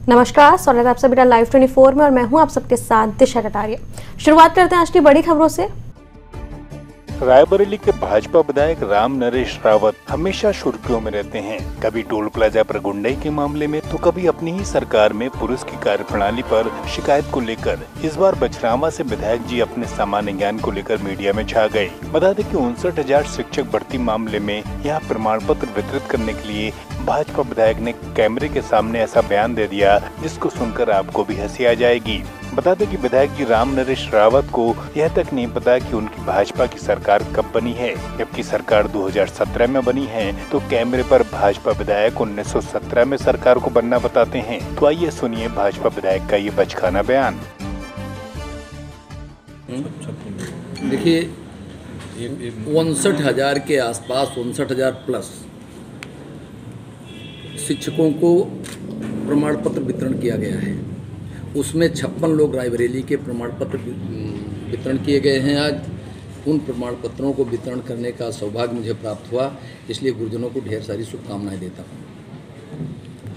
नमस्कार, स्वागत है आप सभी का लाइव 24 में और मैं हूं आप सबके साथ दिशा कटारिया। शुरुआत करते हैं आज की बड़ी खबरों से। रायबरेली के भाजपा विधायक राम नरेश रावत हमेशा सुर्खियों में रहते हैं। कभी टोल प्लाजा पर गुंडाई के मामले में तो कभी अपनी ही सरकार में पुलिस की कार्यप्रणाली पर शिकायत को लेकर। इस बार बछरावा से विधायक जी अपने सामान्य ज्ञान को लेकर मीडिया में छा गए। बता दें कि 59,000 शिक्षक भर्ती मामले में यहाँ प्रमाण पत्र वितरित करने के लिए भाजपा विधायक ने कैमरे के सामने ऐसा बयान दे दिया जिसको सुनकर आपको भी हंसी आ जाएगी। बता दें कि विधायक जी राम नरेश रावत को यह तक नहीं पता कि उनकी भाजपा की सरकार कब बनी है, जबकि सरकार 2017 में बनी है। तो कैमरे पर भाजपा विधायक 1917 में सरकार को बनना बताते हैं। तो आइए सुनिए भाजपा विधायक का ये बचकाना बयान। देखिए 59,000 के आसपास 59,000 प्लस शिक्षकों को प्रमाण पत्र वितरण किया गया है। उसमें 56 लोग रायबरेली के प्रमाण पत्र वितरण किए गए हैं। आज उन प्रमाण पत्रों को वितरण करने का सौभाग्य मुझे प्राप्त हुआ, इसलिए गुरुजनों को ढेर सारी शुभकामनाएं देता हूँ।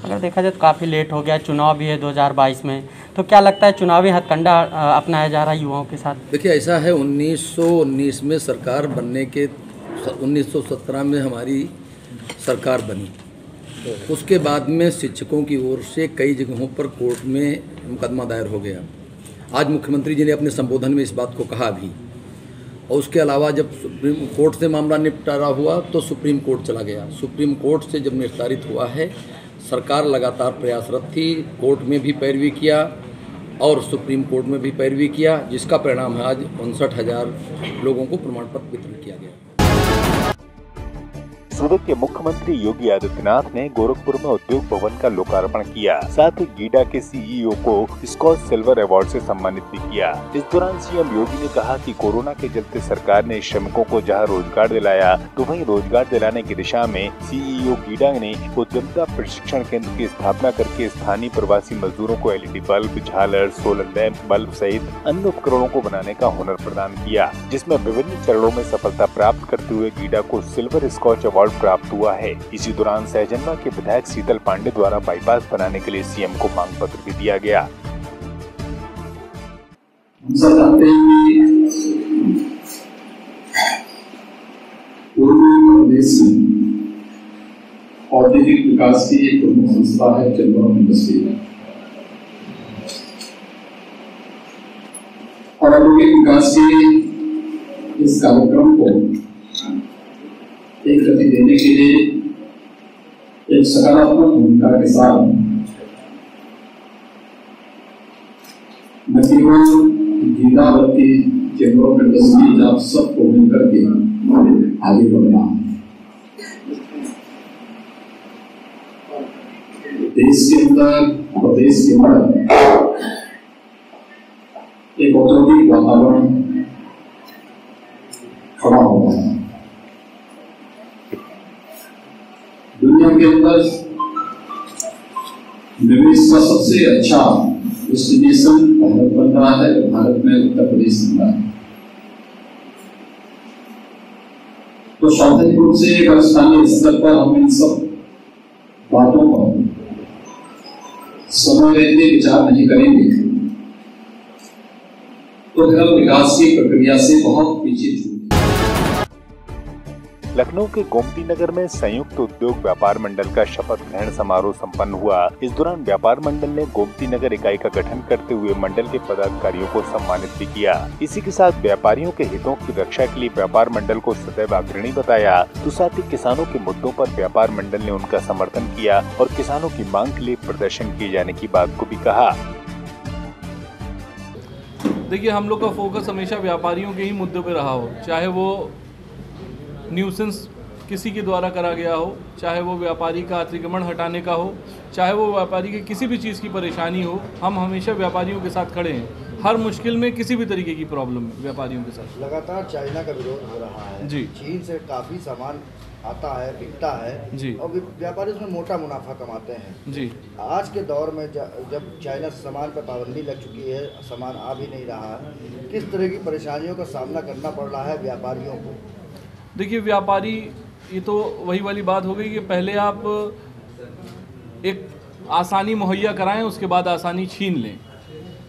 अगर देखा जाए तो काफ़ी लेट हो गया, चुनाव भी है 2022 में, तो क्या लगता है चुनावी हथकंडा अपनाया जा रहा है युवाओं के साथ? देखिए ऐसा है, 1919 में सरकार बनने के 1917 में हमारी सरकार बनी। उसके बाद में शिक्षकों की ओर से कई जगहों पर कोर्ट में मुकदमा दायर हो गया। आज मुख्यमंत्री जी ने अपने संबोधन में इस बात को कहा भी। और उसके अलावा जब सुप्रीम कोर्ट से मामला निपटारा हुआ तो सुप्रीम कोर्ट चला गया। सुप्रीम कोर्ट से जब निस्तारित हुआ है, सरकार लगातार प्रयासरत थी, कोर्ट में भी पैरवी किया और सुप्रीम कोर्ट में भी पैरवी किया, जिसका परिणाम है आज 59,000 लोगों को प्रमाण पत्र वितरण किया गया। सूरत के मुख्यमंत्री योगी आदित्यनाथ ने गोरखपुर में उद्योग भवन का लोकार्पण किया। साथ ही गीडा के सीईओ को स्कॉच सिल्वर अवार्ड से सम्मानित भी किया। इस दौरान सीएम योगी ने कहा कि कोरोना के चलते सरकार ने श्रमिकों को जहां रोजगार दिलाया, तो वहीं रोजगार दिलाने की दिशा में सीईओ गीडा ने उद्यमिता प्रशिक्षण केंद्र की स्थापना करके स्थानीय प्रवासी मजदूरों को एलईडी बल्ब, झालर, सोलर लैंप, बल्ब सहित अन्य उपकरणों को बनाने का हुनर प्रदान किया, जिसमें विभिन्न चरणों में सफलता प्राप्त करते हुए गीडा को सिल्वर स्कॉच अवार्ड प्राप्त हुआ है। इसी दौरान सहजनवा के विधायक शीतल पांडे द्वारा बाईपास बनाने के लिए सीएम को मांग पत्र भी दिया गया। पूर्वी प्रदेश में औद्योगिक विकास की एक प्रमुख संस्था है चंद्रम इंडस्ट्री। और औद्योगिक विकास के इस कार्यक्रम को एक गति देने के लिए एक सकारात्मक भूमिका के साथ न केवल गीडा बल्कि चेंबर ऑफ इंडस्ट्रीज आप सबको मिलकर के आगे बढ़ना है। देश के अंदर, प्रदेश के अंदर एक औद्योगिक वातावरण खड़ा होता है। दुनिया के अंदर निवेश का सबसे अच्छा डेस्टिनेशन भारत बन रहा है। भारत में उत्तर प्रदेश बन रहा है। तो स्वाभाविक रूप से एक स्थानीय स्तर पर हम इन सब बातों पर समय रहते विचार नहीं करेंगे तो फिर विकास की प्रक्रिया से बहुत पीछे छूट। लखनऊ के गोमती नगर में संयुक्त उद्योग व्यापार मंडल का शपथ ग्रहण समारोह संपन्न हुआ। इस दौरान व्यापार मंडल ने गोमती नगर इकाई का गठन करते हुए मंडल के पदाधिकारियों को सम्मानित भी किया। इसी के साथ व्यापारियों के हितों की रक्षा के लिए व्यापार मंडल को सदैव अग्रणी बताया। तो साथ ही किसानों के मुद्दों पर व्यापार मंडल ने उनका समर्थन किया और किसानों की मांग के लिए प्रदर्शन किए जाने की बात को भी कहा। देखिए, हम लोग का फोकस हमेशा व्यापारियों के ही मुद्दों पे रहा हो, चाहे वो न्यूसेंस किसी के द्वारा करा गया हो, चाहे वो व्यापारी का अतिक्रमण हटाने का हो, चाहे वो व्यापारी की किसी भी चीज़ की परेशानी हो। हम हमेशा व्यापारियों के साथ खड़े हैं, हर मुश्किल में किसी भी तरीके की प्रॉब्लम व्यापारियों के साथ। लगातार चाइना का विरोध हो रहा है जी, चीन से काफ़ी सामान आता है, बिकता है जी, और व्यापारी उसमें मोटा मुनाफा कमाते हैं जी। आज के दौर में जब चाइना से सामान पर पाबंदी लग चुकी है, सामान आ भी नहीं रहा है, किस तरह की परेशानियों का सामना करना पड़ रहा है व्यापारियों को? देखिए, व्यापारी, ये तो वही वाली बात हो गई कि पहले आप एक आसानी मुहैया कराएं, उसके बाद आसानी छीन लें।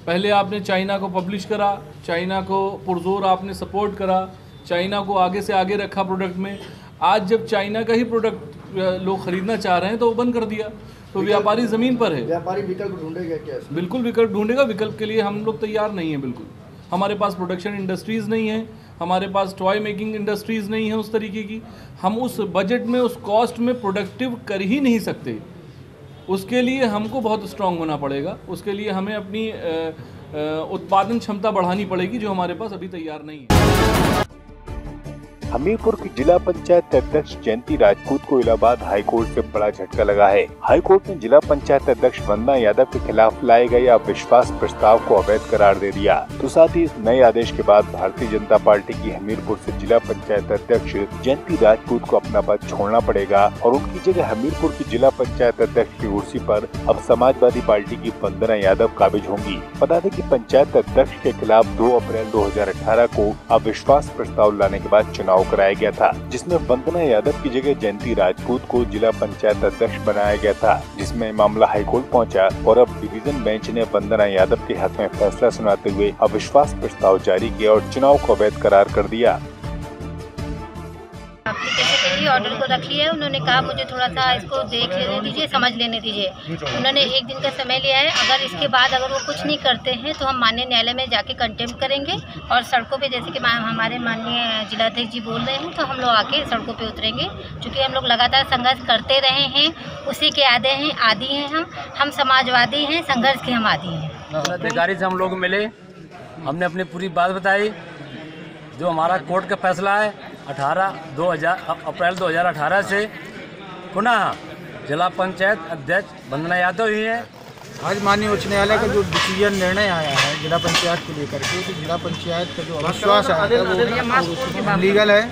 पहले आपने चाइना को पब्लिश करा, चाइना को पुरजोर आपने सपोर्ट करा, चाइना को आगे से आगे रखा प्रोडक्ट में। आज जब चाइना का ही प्रोडक्ट लोग खरीदना चाह रहे हैं तो वो बंद कर दिया, तो व्यापारी ज़मीन पर है। व्यापारी विकल्प ढूंढेगा क्या? बिल्कुल विकल्प ढूंढेगा। विकल्प के लिए हम लोग तैयार नहीं हैं बिल्कुल। हमारे पास प्रोडक्शन इंडस्ट्रीज़ नहीं है, हमारे पास टॉय मेकिंग इंडस्ट्रीज़ नहीं है उस तरीके की। हम उस बजट में, उस कॉस्ट में प्रोडक्टिव कर ही नहीं सकते। उसके लिए हमको बहुत स्ट्रांग होना पड़ेगा। उसके लिए हमें अपनी उत्पादन क्षमता बढ़ानी पड़ेगी, जो हमारे पास अभी तैयार नहीं है। हमीरपुर की जिला पंचायत अध्यक्ष जयंती राजपूत को इलाहाबाद हाईकोर्ट से बड़ा झटका लगा है। हाईकोर्ट ने जिला पंचायत अध्यक्ष वंदना यादव के खिलाफ लाए गए अविश्वास प्रस्ताव को अवैध करार दे दिया। तो साथ ही इस नए आदेश के बाद भारतीय जनता पार्टी की हमीरपुर से जिला पंचायत अध्यक्ष जयंती राजपूत को अपना पद छोड़ना पड़ेगा और उनकी जगह हमीरपुर की जिला पंचायत अध्यक्ष की कुर्सी पर अब समाजवादी पार्टी की वंदना यादव काबिज होंगी। बता दें कि पंचायत अध्यक्ष के खिलाफ 2 अप्रैल 2018 को अविश्वास प्रस्ताव लाने के बाद चुनाव कराया गया था, जिसमें वंदना यादव की जगह जयंती राजपूत को जिला पंचायत अध्यक्ष बनाया गया था, जिसमें मामला हाईकोर्ट पहुंचा और अब डिवीजन बेंच ने वंदना यादव के हक में फैसला सुनाते हुए अविश्वास प्रस्ताव जारी किया और चुनाव को अवैध करार कर दिया। ऑर्डर को रख लिया है। उन्होंने कहा मुझे थोड़ा सा इसको देख लेने दीजिए, समझ लेने दीजिए। उन्होंने 1 दिन का समय लिया है। अगर इसके बाद अगर वो कुछ नहीं करते हैं तो हम माननीय न्यायालय में जाके कंटेम्प्ट करेंगे और सड़कों पे, जैसे कि हमारे माननीय जिलाध्यक्ष जी बोल रहे हैं, तो हम लोग आके सड़कों पे उतरेंगे। क्योंकि हम लोग लगातार संघर्ष करते रहे हैं, उसी के आदी हैं हम समाजवादी हैं, संघर्ष के हम आदी हैं। अधिकारी से हम लोग मिले, हमने अपनी पूरी बात बताई। जो हमारा कोर्ट का फैसला है 18 अप्रैल 2018 से पुनः जिला पंचायत अध्यक्ष वंदना यादव ही है। आज माननीय उच्च न्यायालय का जो डिसीजन निर्णय आया है जिला पंचायत को लेकर के, तो जिला पंचायत का जो अविश्वास आया था वो इनलीगल है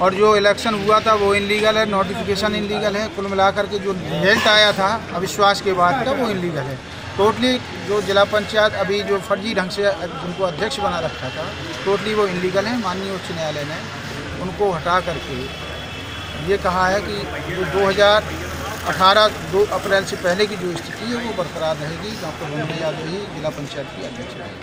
और जो इलेक्शन हुआ था वो इनलीगल है, नोटिफिकेशन इनलीगल है। कुल मिलाकर के जो रिजल्ट आया था अविश्वास के बाद का वो इनलीगल है। टोटली जो जिला पंचायत अभी जो फर्जी ढंग से जिनको अध्यक्ष बना रखा था, टोटली वो इनलीगल है। माननीय उच्च न्यायालय ने उनको हटा करके ये कहा है कि जो 2018 2 अप्रैल से पहले की जो स्थिति है वो बरकरार रहेगी। डॉक्टर वंदना यादव ही जिला पंचायत की अध्यक्ष रहेगी।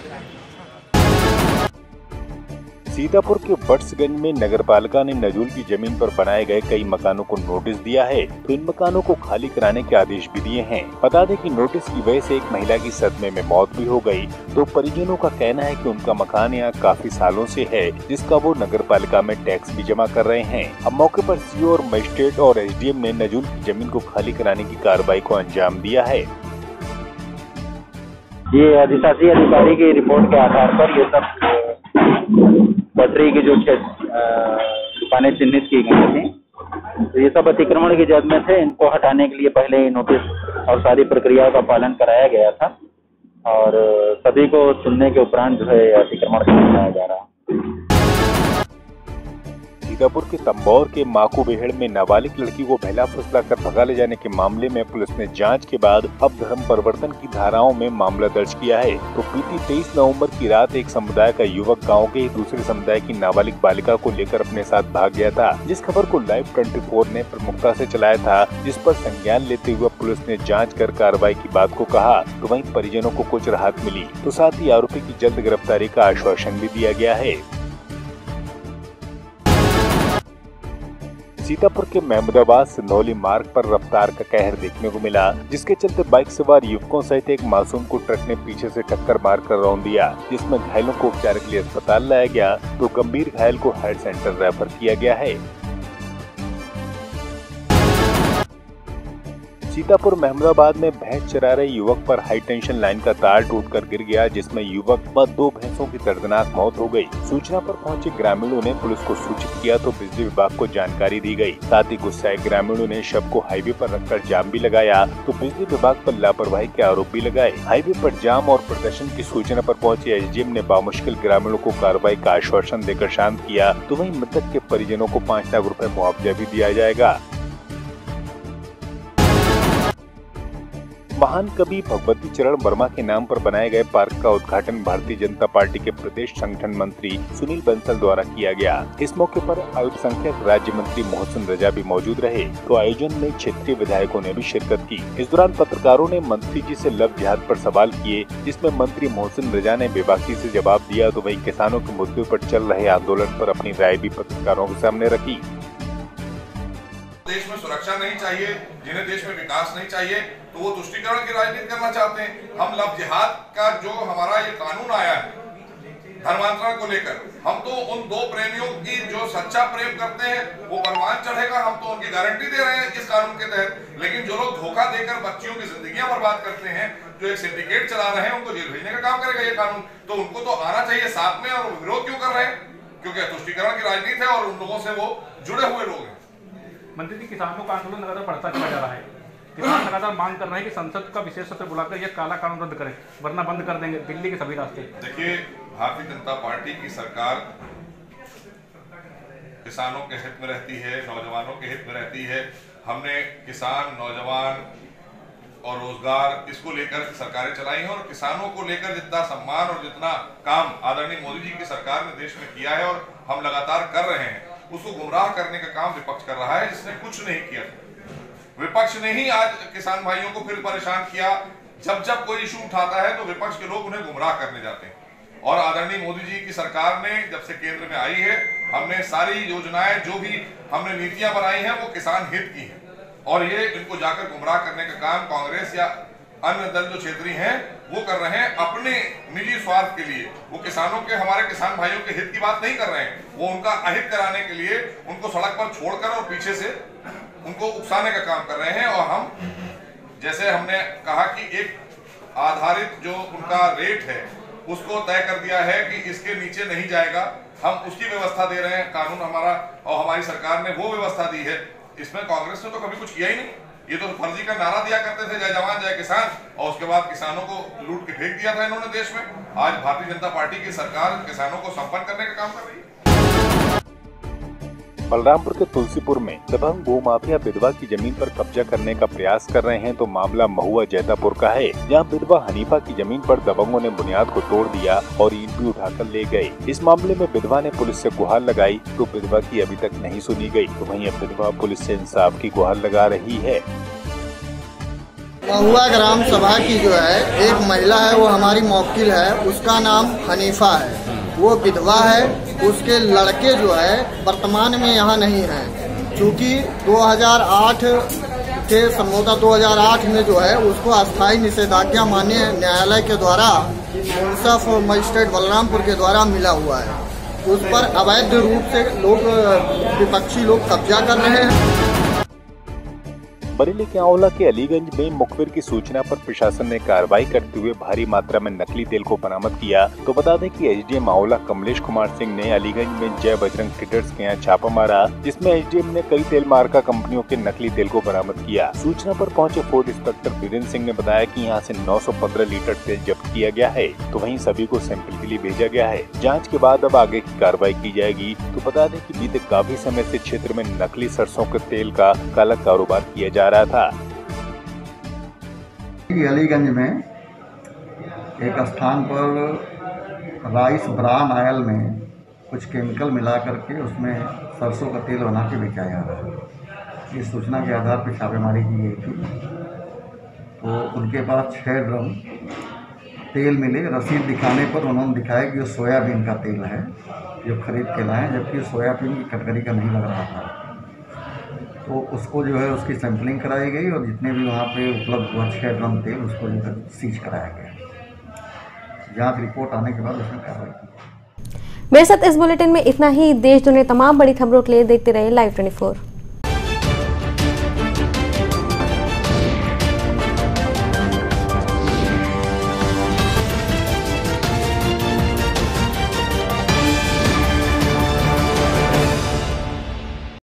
सीतापुर के बट्सगंज में नगरपालिका ने नजूल की जमीन पर बनाए गए कई मकानों को नोटिस दिया है, तो इन मकानों को खाली कराने के आदेश भी दिए हैं। बता दें कि नोटिस की वजह से एक महिला की सदमे में मौत भी हो गई। तो परिजनों का कहना है कि उनका मकान यहाँ काफी सालों से है, जिसका वो नगरपालिका में टैक्स भी जमा कर रहे हैं। अब मौके पर सीओ और मजिस्ट्रेट और SDM ने नजूल की जमीन को खाली कराने की कार्रवाई को अंजाम दिया है। ये अधिशासी अधिकारी की रिपोर्ट के आधार पर ये सब पटरी की जो 6 दुकानें चिन्हित की गई थी, तो ये सब अतिक्रमण की जद में थे। इनको हटाने के लिए पहले ही नोटिस और सारी प्रक्रियाओं का पालन कराया गया था और सभी को सुनने के उपरांत जो है अतिक्रमण कराया जा रहा। सीतापुर के तंबौर के माकू बेहड़ में नाबालिग लड़की को बहला फुसला कर भगा ले जाने के मामले में पुलिस ने जांच के बाद अब धर्म परिवर्तन की धाराओं में मामला दर्ज किया है। तो बीती 23 नवंबर की रात एक समुदाय का युवक गांव के ही दूसरे समुदाय की नाबालिग बालिका को लेकर अपने साथ भाग गया था, जिस खबर को लाइव 24 ने प्रमुखता से चलाया था, जिस पर संज्ञान लेते हुए पुलिस ने जाँच कर कार्रवाई की बात को कहा। तो वहीं परिजनों को कुछ राहत मिली, तो साथ ही आरोपी की जल्द गिरफ्तारी का आश्वासन भी दिया गया है। सीतापुर के महमूदाबाद सिंधौली मार्ग पर रफ्तार का कहर देखने को मिला, जिसके चलते बाइक सवार युवकों सहित एक मासूम को ट्रक ने पीछे से टक्कर मारकर रौंद दिया, जिसमें घायलों को उपचार के लिए अस्पताल लाया गया, तो गंभीर घायल को हेल्थ सेंटर रेफर किया गया है। सीतापुर महमूदाबाद में भैंस चरा रहे युवक पर हाई टेंशन लाइन का तार टूटकर गिर गया, जिसमें युवक व 2 भैंसों की दर्दनाक मौत हो गई। सूचना पर पहुंचे ग्रामीणों ने पुलिस को सूचित किया तो बिजली विभाग को जानकारी दी गई। साथ ही गुस्साए ग्रामीणों ने शव को हाईवे पर रखकर जाम भी लगाया, तो बिजली विभाग पर लापरवाही के आरोप भी लगाए। हाईवे पर जाम और प्रदर्शन की सूचना पर पहुंचे SDM ने बामुश्किल ग्रामीणों को कार्रवाई का आश्वासन देकर शांत किया। तो वहीं मृतक के परिजनों को 5 लाख रुपए मुआवजा भी दिया जाएगा। महान कवि भगवती चरण वर्मा के नाम पर बनाए गए पार्क का उद्घाटन भारतीय जनता पार्टी के प्रदेश संगठन मंत्री सुनील बंसल द्वारा किया गया। इस मौके पर अल्पसंख्यक राज्य मंत्री मोहसिन रजा भी मौजूद रहे, तो आयोजन में क्षेत्रीय विधायकों ने भी शिरकत की। इस दौरान पत्रकारों ने मंत्री जी से लव जिहाद पर सवाल किए, जिसमें मंत्री मोहसिन रजा ने बेबाकी से जवाब दिया, तो वहीं किसानों के मुद्दे पर चल रहे आंदोलन पर अपनी राय भी पत्रकारों के सामने रखी। देश में सुरक्षा नहीं चाहिए, जिन्हें देश में विकास नहीं चाहिए, तो वो तुष्टीकरण की राजनीति करना चाहते हैं। हम लव जिहाद का जो हमारा ये कानून आया है धर्मांतरण को लेकर, हम तो उन दो प्रेमियों की जो सच्चा प्रेम करते हैं वो परवान चढ़ेगा, हम तो उनकी गारंटी दे रहे हैं इस कानून के तहत। लेकिन जो लोग धोखा देकर बच्चियों की जिंदगियां बर्बाद करते हैं, जो एक सिंडिकेट चला रहे हैं, उनको जेल भेजने का काम करेगा ये कानून। तो उनको तो आना चाहिए साथ में, और विरोध क्यों कर रहे हैं? क्योंकि तुष्टीकरण की राजनीति है और उन लोगों से वो जुड़े हुए लोग हैं। मंत्री जी, किसानों का आंदोलन लगातार बढ़ता चला जा रहा है। किसान लगातार मांग कर रहे हैं कि संसद का विशेष सत्र बुलाकर यह काला कानून रद्द करें, वरना बंद कर देंगे दिल्ली के सभी रास्ते। देखिए, भारतीय जनता पार्टी की सरकार किसानों के हित में रहती है, नौजवानों के हित में रहती है। हमने किसान, नौजवान और रोजगार इसको लेकर सरकारें चलाई हैं, और किसानों को लेकर जितना सम्मान और जितना काम आदरणीय मोदी जी की सरकार ने देश में किया है और हम लगातार कर रहे हैं, उसको गुमराह करने का काम विपक्ष कर रहा है, जिसने कुछ नहीं किया। विपक्ष ने ही आज किसान भाइयों को फिर परेशान किया। जब जब कोई इशू उठाता है तो विपक्ष के लोग उन्हें गुमराह करने जाते हैं। और आदरणीय मोदी जी की सरकार ने जब से केंद्र में आई है, हमने सारी योजनाएं जो भी हमने नीतियां बनाई हैं वो किसान हित की हैं, और ये इनको जाकर गुमराह करने का काम कांग्रेस या अन्य दल जो क्षेत्रीय हैं वो कर रहे हैं अपने निजी स्वार्थ के लिए। वो किसानों के, हमारे किसान भाइयों के हित की बात नहीं कर रहे हैं, वो उनका अहित कराने के लिए उनको सड़क पर छोड़कर और पीछे से उनको उकसाने का काम कर रहे हैं। और हम, जैसे हमने कहा कि एक आधारित जो उनका रेट है उसको तय कर दिया है कि इसके नीचे नहीं जाएगा, हम उसकी व्यवस्था दे रहे हैं। कानून हमारा और हमारी सरकार ने वो व्यवस्था दी है। इसमें कांग्रेस ने तो कभी कुछ किया ही नहीं। ये तो फर्जी का नारा दिया करते थे, जय जवान जय किसान, और उसके बाद किसानों को लूट के फेंक दिया था इन्होंने देश में। आज भारतीय जनता पार्टी की सरकार किसानों को संपन्न करने का काम कर रही है। बलरामपुर के तुलसीपुर में दबंग भूमाफिया विधवा की जमीन पर कब्जा करने का प्रयास कर रहे हैं, तो मामला महुआ जैतापुर का है, जहां विधवा हनीफा की जमीन पर दबंगों ने बुनियाद को तोड़ दिया और ईंट भी उठाकर ले गए। इस मामले में विधवा ने पुलिस से गुहार लगाई, तो विधवा की अभी तक नहीं सुनी गई, तो वहीं अब विधवा पुलिस से इंसाफ की गुहार लगा रही है। महुआ ग्राम सभा की जो है एक महिला है, वो हमारी मौकिल है, उसका नाम हनीफा है, वो विधवा है। उसके लड़के जो है वर्तमान में यहाँ नहीं है, चूँकि 2008 के संभवतः 2008 में जो है उसको अस्थायी निषेधाज्ञा माननीय न्यायालय के द्वारा मुंसफ मजिस्ट्रेट बलरामपुर के द्वारा मिला हुआ है। उस पर अवैध रूप से लोग, विपक्षी लोग कब्जा कर रहे हैं। बरेली के आंवला के अलीगंज में मुखबिर की सूचना पर प्रशासन ने कार्रवाई करते हुए भारी मात्रा में नकली तेल को बरामद किया। तो बता दें कि एसडीएम आंवला कमलेश कुमार सिंह ने अलीगंज में जय बजरंग ट्रेडर्स के यहाँ छापा मारा, जिसमें एसडीएम ने कई तेल मार्का कंपनियों के नकली तेल को बरामद किया। सूचना पर पहुंचे फूड इंस्पेक्टर वीरेंद्र सिंह ने बताया कि यहाँ से 915 लीटर तेल जब्त किया गया है, तो वहीं सभी को सैंपल के लिए भेजा गया है। जाँच के बाद अब आगे की कार्रवाई की जाएगी। तो बता दें कि बीते काफी समय से क्षेत्र में नकली सरसों के तेल का काला कारोबार किया जा रहा था। अलीगंज में एक स्थान पर राइस ब्रान ऑयल में कुछ केमिकल मिला करके उसमें सरसों का तेल बना के बेचा जा रहा है। इस सूचना के आधार पर छापेमारी की गई थी, तो उनके पास 6 ड्रम तेल मिले। रसीद दिखाने पर उन्होंने दिखाया कि वो सोयाबीन का तेल है जो खरीद के लाए, जबकि सोयाबीन की कैटेगरी का नहीं लग रहा था। तो उसको जो है उसकी सैंपलिंग कराई गई और जितने भी वहाँ पे उपलब्ध हुआ 6 ड्रम तेल उसको जो है सीज कराया गया। जांच रिपोर्ट आने के बाद उसमें कार्रवाई की। मेरे साथ इस बुलेटिन में इतना ही। देश दुनिया तमाम बड़ी खबरों के लिए देखते रहे Live 24।